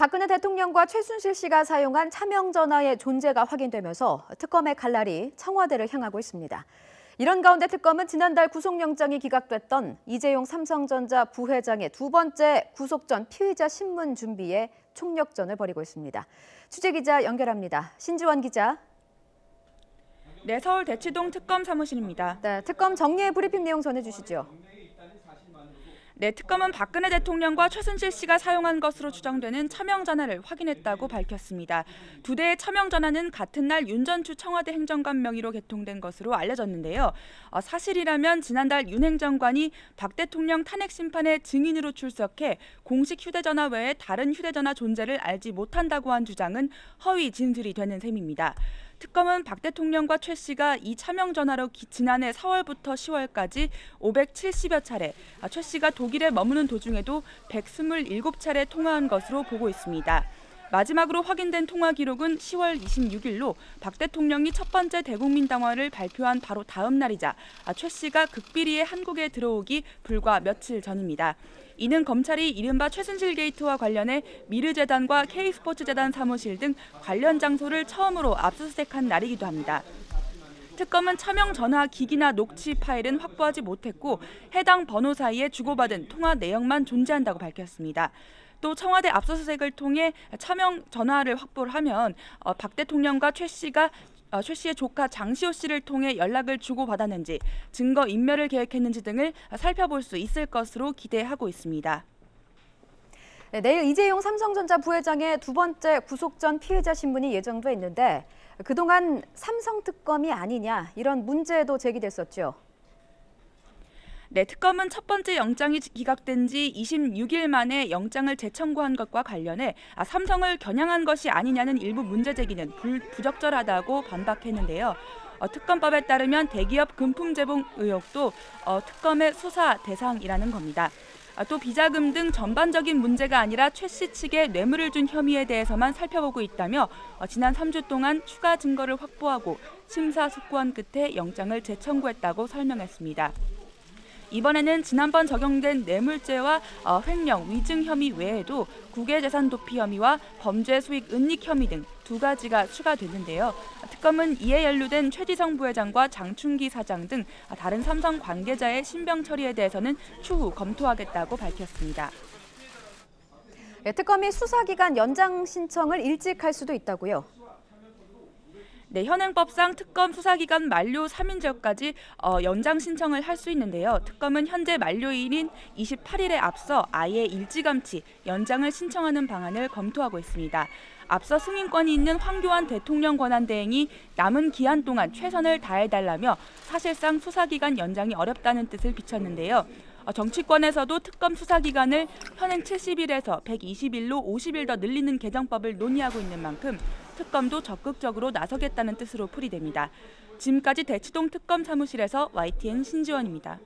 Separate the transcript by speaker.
Speaker 1: 박근혜 대통령과 최순실 씨가 사용한 차명 전화의 존재가 확인되면서 특검의 칼날이 청와대를 향하고 있습니다. 이런 가운데 특검은 지난달 구속영장이 기각됐던 이재용 삼성전자 부회장의 두 번째 구속 전 피의자 신문 준비에 총력전을 벌이고 있습니다. 취재기자 연결합니다. 신지원 기자.
Speaker 2: 네, 서울 대치동 특검 사무실입니다.
Speaker 1: 네, 특검 정례 브리핑 내용 전해주시죠.
Speaker 2: 네, 특검은 박근혜 대통령과 최순실 씨가 사용한 것으로 추정되는 차명 전화를 확인했다고 밝혔습니다. 두 대의 차명 전화는 같은 날 윤 전추 청와대 행정관 명의로 개통된 것으로 알려졌는데요. 사실이라면 지난달 윤 행정관이 박 대통령 탄핵 심판의 증인으로 출석해 공식 휴대전화 외에 다른 휴대전화 존재를 알지 못한다고 한 주장은 허위 진술이 되는 셈입니다. 특검은 박 대통령과 최 씨가 이 차명 전화로 지난해 4월부터 10월까지 570여 차례, 최 씨가 독일에 머무는 도중에도 127차례 통화한 것으로 보고 있습니다. 마지막으로 확인된 통화 기록은 10월 26일로 박 대통령이 첫 번째 대국민 당화를 발표한 바로 다음 날이자 최 씨가 극비리에 한국에 들어오기 불과 며칠 전입니다. 이는 검찰이 이른바 최순실 게이트와 관련해 미르재단과 K스포츠재단 사무실 등 관련 장소를 처음으로 압수수색한 날이기도 합니다. 특검은 차명 전화 기기나 녹취 파일은 확보하지 못했고 해당 번호 사이에 주고받은 통화 내역만 존재한다고 밝혔습니다. 또 청와대 압수수색을 통해 차명 전화를 확보를 하면 박 대통령과 최 씨의 조카 장시호 씨를 통해 연락을 주고받았는지, 증거 인멸을 계획했는지 등을 살펴볼 수 있을 것으로 기대하고 있습니다.
Speaker 1: 네, 내일 이재용 삼성전자 부회장의 두 번째 구속 전 피의자 신문이 예정돼 있는데 그동안 삼성 특검이 아니냐 이런 문제도 제기됐었죠.
Speaker 2: 네, 특검은 첫 번째 영장이 기각된 지 26일 만에 영장을 재청구한 것과 관련해 삼성을 겨냥한 것이 아니냐는 일부 문제 제기는 부적절하다고 반박했는데요. 특검법에 따르면 대기업 금품 제공 의혹도 특검의 수사 대상이라는 겁니다. 또 비자금 등 전반적인 문제가 아니라 최 씨 측에 뇌물을 준 혐의에 대해서만 살펴보고 있다며 지난 3주 동안 추가 증거를 확보하고 심사숙고한 끝에 영장을 재청구했다고 설명했습니다. 이번에는 지난번 적용된 뇌물죄와 횡령, 위증 혐의 외에도 국외재산 도피 혐의와 범죄 수익 은닉 혐의 등 두 가지가 추가됐는데요. 특검은 이에 연루된 최지성 부회장과 장충기 사장 등 다른 삼성 관계자의 신병 처리에 대해서는 추후 검토하겠다고 밝혔습니다.
Speaker 1: 네, 특검이 수사기간 연장 신청을 일찍 할 수도 있다고요.
Speaker 2: 네, 현행법상 특검 수사기간 만료 3인 전까지 연장 신청을 할 수 있는데요. 특검은 현재 만료일인 28일에 앞서 아예 일찌감치 연장을 신청하는 방안을 검토하고 있습니다. 앞서 승인권이 있는 황교안 대통령 권한대행이 남은 기한 동안 최선을 다해달라며 사실상 수사기간 연장이 어렵다는 뜻을 비췄는데요. 정치권에서도 특검 수사기간을 현행 70일에서 120일로 50일 더 늘리는 개정법을 논의하고 있는 만큼 특검도 적극적으로 나서겠다는 뜻으로 풀이됩니다. 지금까지 대치동 특검 사무실에서 YTN 신지원입니다.